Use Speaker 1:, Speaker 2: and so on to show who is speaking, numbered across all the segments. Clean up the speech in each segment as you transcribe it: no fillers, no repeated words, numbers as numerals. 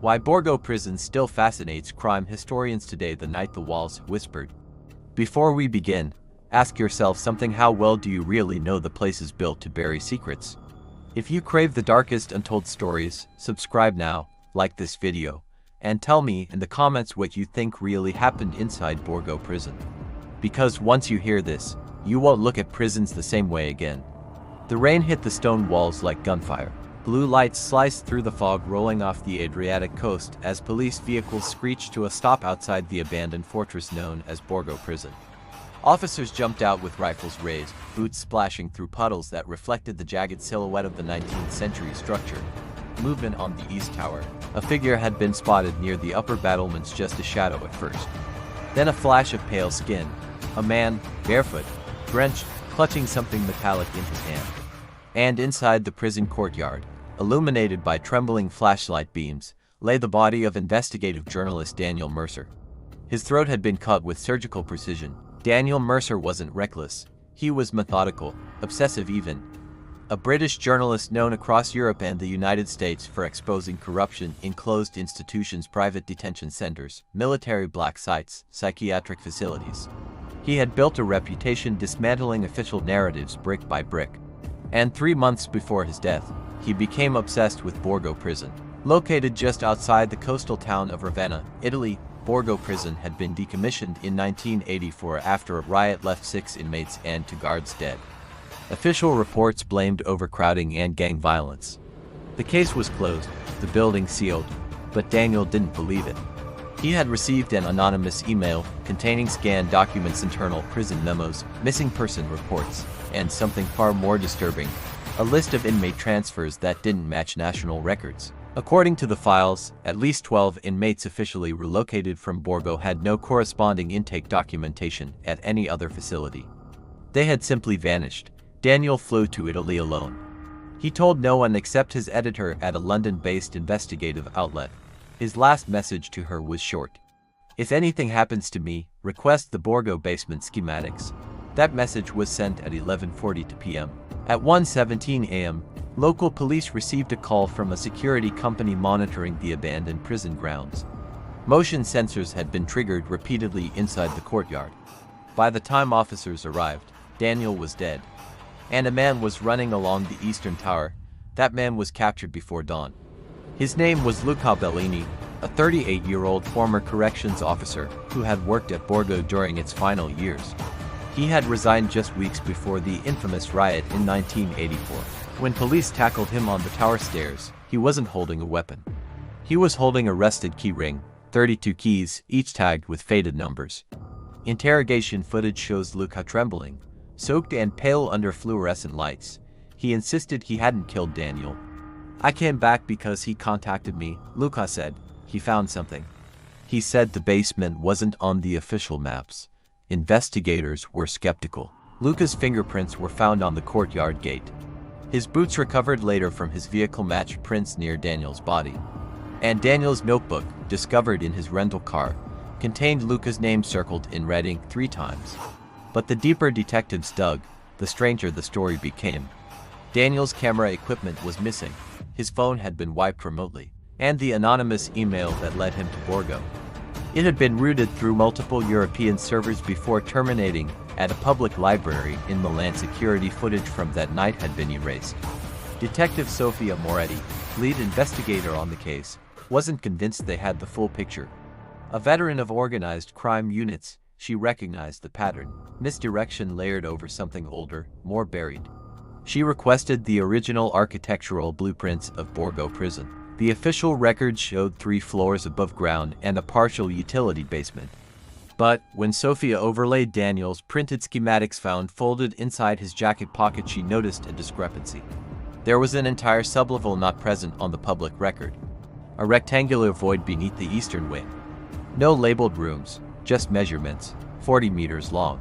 Speaker 1: Why Borgo Prison still fascinates crime historians today. The night the walls whispered. Before we begin, ask yourself something: how well do you really know the place is built to bury secrets? If you crave the darkest untold stories, subscribe now, like this video, and tell me in the comments what you think really happened inside Borgo Prison. Because once you hear this, you won't look at prisons the same way again. The rain hit the stone walls like gunfire. Blue lights sliced through the fog rolling off the Adriatic coast as police vehicles screeched to a stop outside the abandoned fortress known as Borgo Prison. Officers jumped out with rifles raised, boots splashing through puddles that reflected the jagged silhouette of the 19th century structure. Movement on the east tower. A figure had been spotted near the upper battlements, just a shadow at first. Then a flash of pale skin. A man, barefoot, drenched, clutching something metallic in his hand. And inside the prison courtyard, illuminated by trembling flashlight beams, lay the body of investigative journalist Daniel Mercer. His throat had been cut with surgical precision. Daniel Mercer wasn't reckless. He was methodical, obsessive even. A British journalist known across Europe and the United States for exposing corruption in closed institutions, private detention centers, military black sites, psychiatric facilities. He had built a reputation dismantling official narratives brick by brick. And 3 months before his death, he became obsessed with Borgo Prison. Located just outside the coastal town of Ravenna, Italy, Borgo Prison had been decommissioned in 1984 after a riot left 6 inmates and 2 guards dead. Official reports blamed overcrowding and gang violence. The case was closed, the building sealed, but Daniel didn't believe it. He had received an anonymous email containing scanned documents, internal prison memos, missing person reports, and something far more disturbing, a list of inmate transfers that didn't match national records. According to the files, at least 12 inmates officially relocated from Borgo had no corresponding intake documentation at any other facility. They had simply vanished. Daniel flew to Italy alone. He told no one except his editor at a London-based investigative outlet. His last message to her was short. "If anything happens to me, request the Borgo basement schematics." That message was sent at 11:42 p.m. At 1:17 a.m., local police received a call from a security company monitoring the abandoned prison grounds. Motion sensors had been triggered repeatedly inside the courtyard. By the time officers arrived, Daniel was dead. And a man was running along the eastern tower. That man was captured before dawn. His name was Luca Bellini, a 38-year-old former corrections officer who had worked at Borgo during its final years. He had resigned just weeks before the infamous riot in 1984. When police tackled him on the tower stairs, he wasn't holding a weapon. He was holding a rusted key ring, 32 keys, each tagged with faded numbers. Interrogation footage shows Luca trembling, soaked and pale under fluorescent lights. He insisted he hadn't killed Daniel. "I came back because he contacted me," Luca said. "He found something." He said the basement wasn't on the official maps. Investigators were skeptical. Luca's fingerprints were found on the courtyard gate. His boots recovered later from his vehicle matched prints near Daniel's body. And Daniel's notebook, discovered in his rental car, contained Luca's name circled in red ink 3 times. But the deeper detectives dug, the stranger the story became. Daniel's camera equipment was missing. His phone had been wiped remotely. And the anonymous email that led him to Borgo. It had been routed through multiple European servers before terminating at a public library in Milan. Security footage from that night had been erased. Detective Sofia Moretti, lead investigator on the case, wasn't convinced they had the full picture. A veteran of organized crime units, she recognized the pattern: misdirection layered over something older, more buried. She requested the original architectural blueprints of Borgo Prison. The official records showed 3 floors above ground and a partial utility basement. But when Sophia overlaid Daniel's printed schematics found folded inside his jacket pocket, she noticed a discrepancy. There was an entire sublevel not present on the public record. A rectangular void beneath the eastern wing. No labeled rooms, just measurements, 40 meters long,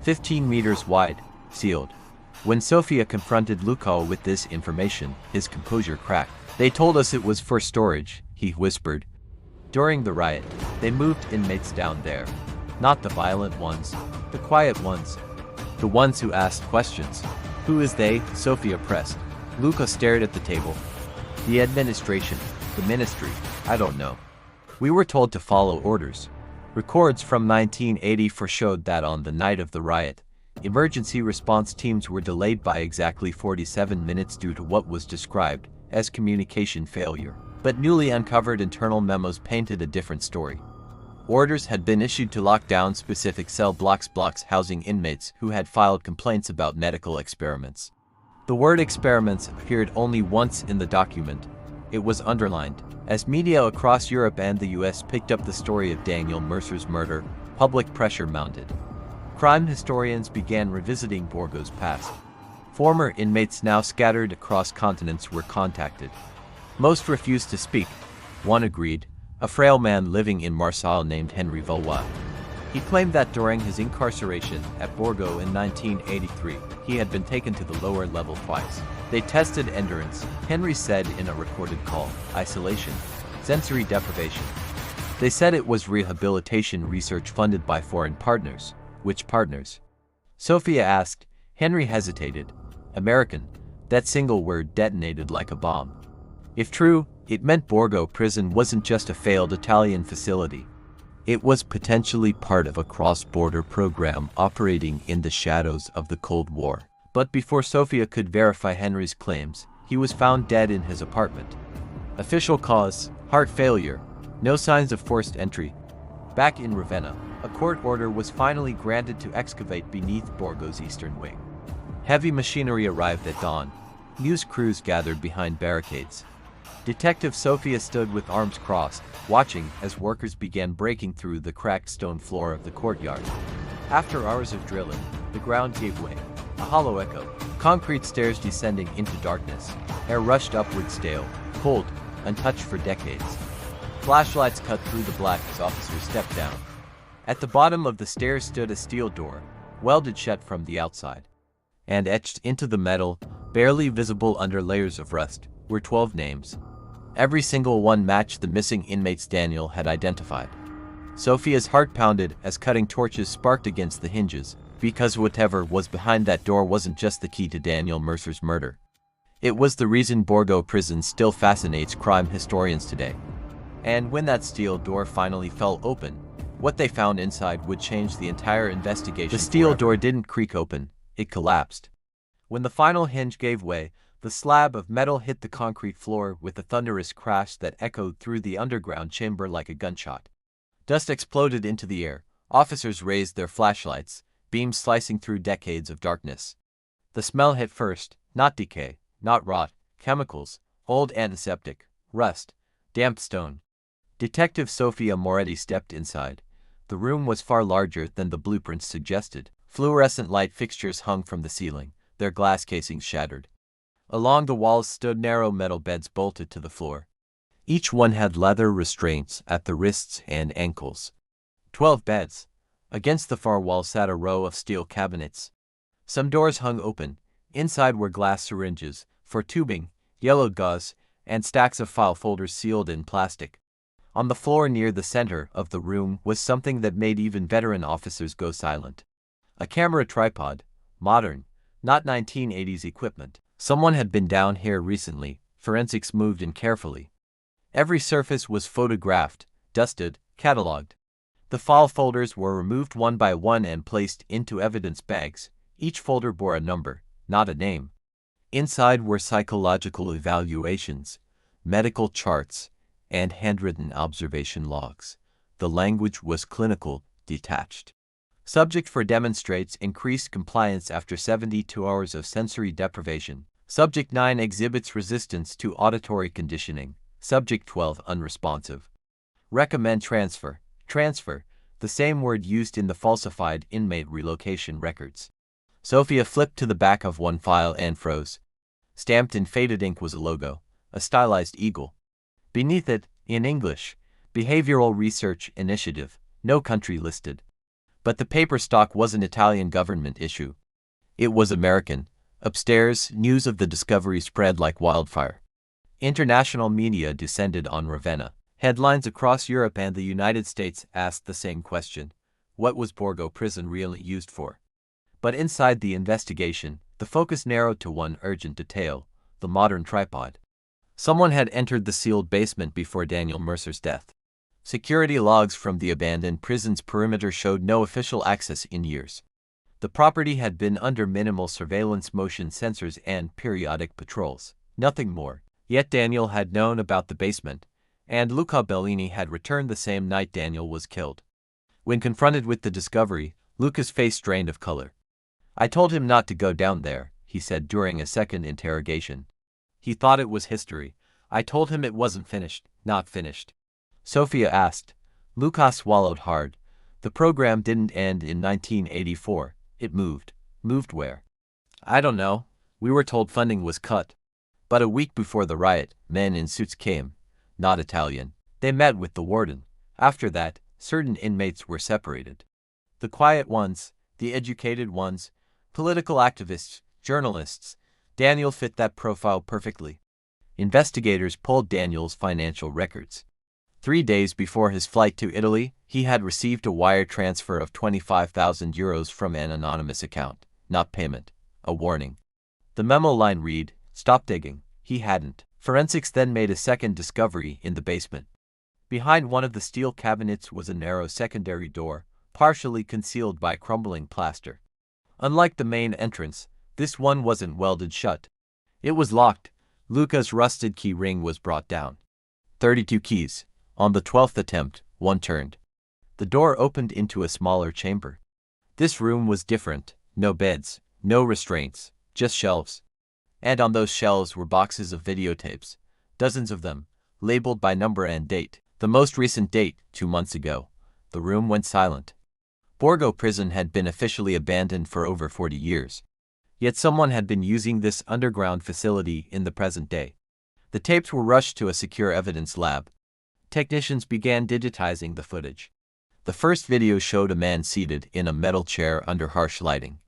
Speaker 1: 15 meters wide, sealed. When Sophia confronted Luca with this information, his composure cracked. "They told us it was for storage," he whispered. "During the riot, they moved inmates down there. Not the violent ones, the quiet ones. The ones who asked questions." "Who is they?" Sophia pressed. Luca stared at the table. "The administration, the ministry." I don't know. We were told to follow orders. Records from 1984 showed that on the night of the riot, emergency response teams were delayed by exactly 47 minutes due to what was described as communication failure. But newly uncovered internal memos painted a different story. Orders had been issued to lock down specific cell blocks housing inmates who had filed complaints about medical experiments. The word experiments appeared only once in the document. It was underlined. As media across Europe and the US picked up the story of Daniel Mercer's murder, public pressure mounted. Crime historians began revisiting Borgo's past. Former inmates now scattered across continents were contacted. Most refused to speak. One agreed, a frail man living in Marseille named Henry Valois. He claimed that during his incarceration at Borgo in 1983, he had been taken to the lower level twice. They tested endurance, Henry said in a recorded call, isolation, sensory deprivation. They said it was rehabilitation research funded by foreign partners. Which partners? Sophia asked. Henry hesitated. American. That single word detonated like a bomb. If true, it meant Borgo Prison wasn't just a failed Italian facility. It was potentially part of a cross-border program operating in the shadows of the Cold War. But before Sophia could verify Henry's claims, he was found dead in his apartment. Official cause, heart failure. No signs of forced entry. Back in Ravenna, a court order was finally granted to excavate beneath Borgo's eastern wing. Heavy machinery arrived at dawn. News crews gathered behind barricades. Detective Sophia stood with arms crossed, watching as workers began breaking through the cracked stone floor of the courtyard. After hours of drilling, the ground gave way. A hollow echo. Concrete stairs descending into darkness. Air rushed upward stale, cold, untouched for decades. Flashlights cut through the black as officers stepped down. At the bottom of the stairs stood a steel door, welded shut from the outside. And etched into the metal, barely visible under layers of rust, were 12 names. Every single one matched the missing inmates Daniel had identified. Sophia's heart pounded as cutting torches sparked against the hinges, because whatever was behind that door wasn't just the key to Daniel Mercer's murder. It was the reason Borgo Prison still fascinates crime historians today. And when that steel door finally fell open, what they found inside would change the entire investigation. The steel door didn't creak open, it collapsed. When the final hinge gave way, the slab of metal hit the concrete floor with a thunderous crash that echoed through the underground chamber like a gunshot. Dust exploded into the air. Officers raised their flashlights, beams slicing through decades of darkness. The smell hit first, not decay, not rot, chemicals, old antiseptic, rust, damp stone. Detective Sophia Moretti stepped inside. The room was far larger than the blueprints suggested. Fluorescent light fixtures hung from the ceiling, their glass casings shattered. Along the walls stood narrow metal beds bolted to the floor. Each one had leather restraints at the wrists and ankles. 12 beds. Against the far wall sat a row of steel cabinets. Some doors hung open. Inside were glass syringes, for tubing, yellowed gauze, and stacks of file folders sealed in plastic. On the floor near the center of the room was something that made even veteran officers go silent. A camera tripod, modern, not 1980s equipment. Someone had been down here recently. Forensics moved in carefully. Every surface was photographed, dusted, catalogued. The file folders were removed one by one and placed into evidence bags. Each folder bore a number, not a name. Inside were psychological evaluations, medical charts, and handwritten observation logs. The language was clinical, detached. Subject for demonstrates increased compliance after 72 hours of sensory deprivation. Subject 9 exhibits resistance to auditory conditioning. Subject 12 unresponsive. Recommend transfer. Transfer, the same word used in the falsified inmate relocation records. Sophia flipped to the back of one file and froze. Stamped in faded ink was a logo, a stylized eagle. Beneath it, in English, Behavioral Research Initiative, no country listed. But the paper stock wasn't Italian government issue. It was American. Upstairs, news of the discovery spread like wildfire. International media descended on Ravenna. Headlines across Europe and the United States asked the same question. What was Borgo Prison really used for? But inside the investigation, the focus narrowed to one urgent detail, the modern tripod. Someone had entered the sealed basement before Daniel Mercer's death. Security logs from the abandoned prison's perimeter showed no official access in years. The property had been under minimal surveillance, motion sensors, and periodic patrols. Nothing more. Yet Daniel had known about the basement, and Luca Bellini had returned the same night Daniel was killed. When confronted with the discovery, Luca's face drained of color. "I told him not to go down there," he said during a second interrogation. "He thought it was history. I told him it wasn't finished, not finished." Sofia asked. Luca swallowed hard. "The program didn't end in 1984. It moved." "Moved where?" "I don't know. We were told funding was cut." But a week before the riot, men in suits came. Not Italian. They met with the warden. After that, certain inmates were separated. The quiet ones, the educated ones, political activists, journalists. Daniel fit that profile perfectly. Investigators pulled Daniel's financial records. 3 days before his flight to Italy, he had received a wire transfer of €25,000 from an anonymous account. Not payment. A warning. The memo line read, "Stop digging." He hadn't. Forensics then made a second discovery in the basement. Behind one of the steel cabinets was a narrow secondary door, partially concealed by crumbling plaster. Unlike the main entrance, this one wasn't welded shut. It was locked. Luca's rusted key ring was brought down. 32 keys. On the 12th attempt, one turned. The door opened into a smaller chamber. This room was different. No beds, no restraints, just shelves. And on those shelves were boxes of videotapes, dozens of them, labeled by number and date. The most recent date, 2 months ago. The room went silent. Borgo Prison had been officially abandoned for over 40 years. Yet someone had been using this underground facility in the present day. The tapes were rushed to a secure evidence lab. Technicians began digitizing the footage. The first video showed a man seated in a metal chair under harsh lighting.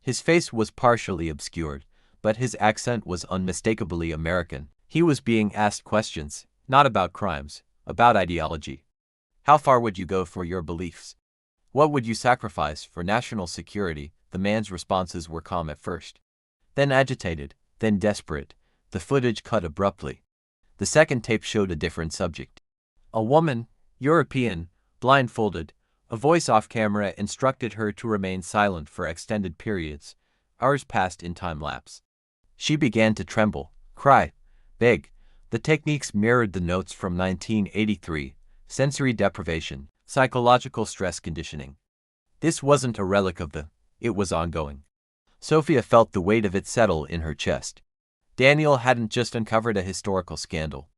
Speaker 1: His face was partially obscured, but his accent was unmistakably American. He was being asked questions, not about crimes, about ideology. How far would you go for your beliefs? What would you sacrifice for national security? The man's responses were calm at first, then agitated, then desperate. The footage cut abruptly. The second tape showed a different subject. A woman, European, blindfolded. A voice off camera instructed her to remain silent for extended periods. Hours passed in time lapse. She began to tremble, cry, beg. The techniques mirrored the notes from 1983, sensory deprivation, psychological stress conditioning. This wasn't a relic of it was ongoing. Sofia felt the weight of it settle in her chest. Daniel hadn't just uncovered a historical scandal.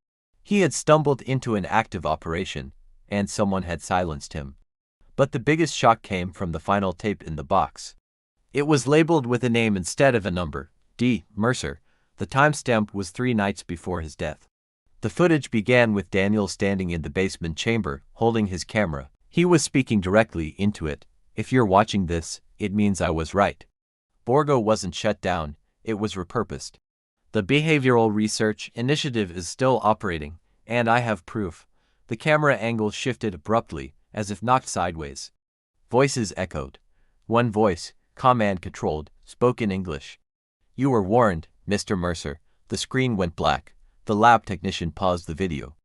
Speaker 1: He had stumbled into an active operation, and someone had silenced him. But the biggest shock came from the final tape in the box. It was labeled with a name instead of a number. D. Mercer. The timestamp was 3 nights before his death. The footage began with Daniel standing in the basement chamber, holding his camera. He was speaking directly into it. "If you're watching this, it means I was right. Borgo wasn't shut down, it was repurposed. The Behavioral Research Initiative is still operating, and I have proof." The camera angle shifted abruptly, as if knocked sideways. Voices echoed. One voice, command-controlled, spoke in English. "You were warned, Mr. Mercer." The screen went black. The lab technician paused the video.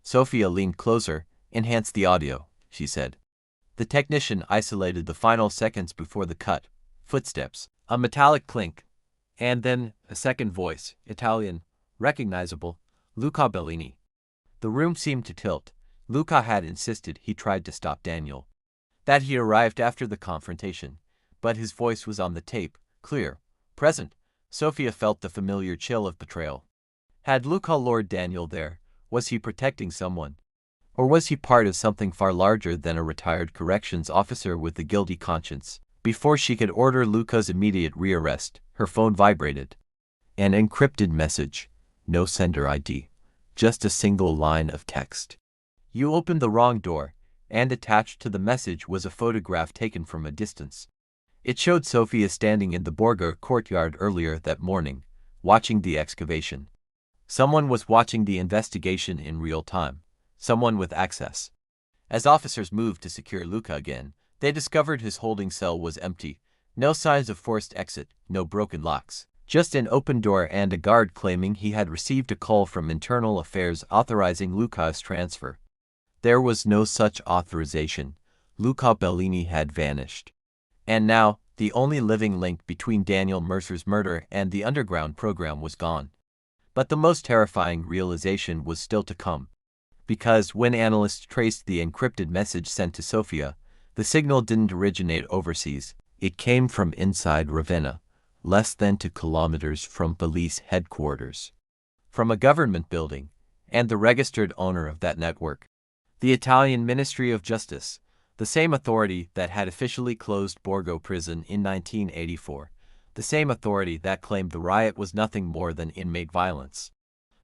Speaker 1: Sofia leaned closer. "Enhance the audio," she said. The technician isolated the final seconds before the cut. Footsteps, a metallic clink, and then a second voice, Italian, recognizable, Luca Bellini. The room seemed to tilt. Luca had insisted he tried to stop Daniel, that he arrived after the confrontation, but his voice was on the tape, clear, present. Sofia felt the familiar chill of betrayal. Had Luca lured Daniel there? Was he protecting someone? Or was he part of something far larger than a retired corrections officer with a guilty conscience? Before she could order Luca's immediate rearrest, her phone vibrated. An encrypted message. No sender ID. Just a single line of text. "You opened the wrong door," and attached to the message was a photograph taken from a distance. It showed Sofia standing in the Borgo courtyard earlier that morning, watching the excavation. Someone was watching the investigation in real time. Someone with access. As officers moved to secure Luca again, they discovered his holding cell was empty. No signs of forced exit, no broken locks. Just an open door and a guard claiming he had received a call from Internal Affairs authorizing Luca's transfer. There was no such authorization. Luca Bellini had vanished. And now, the only living link between Daniel Mercer's murder and the underground program was gone. But the most terrifying realization was still to come. Because when analysts traced the encrypted message sent to Sofia, the signal didn't originate overseas. It came from inside Ravenna, less than 2 kilometers from police headquarters. From a government building, and the registered owner of that network. The Italian Ministry of Justice, the same authority that had officially closed Borgo Prison in 1984, the same authority that claimed the riot was nothing more than inmate violence.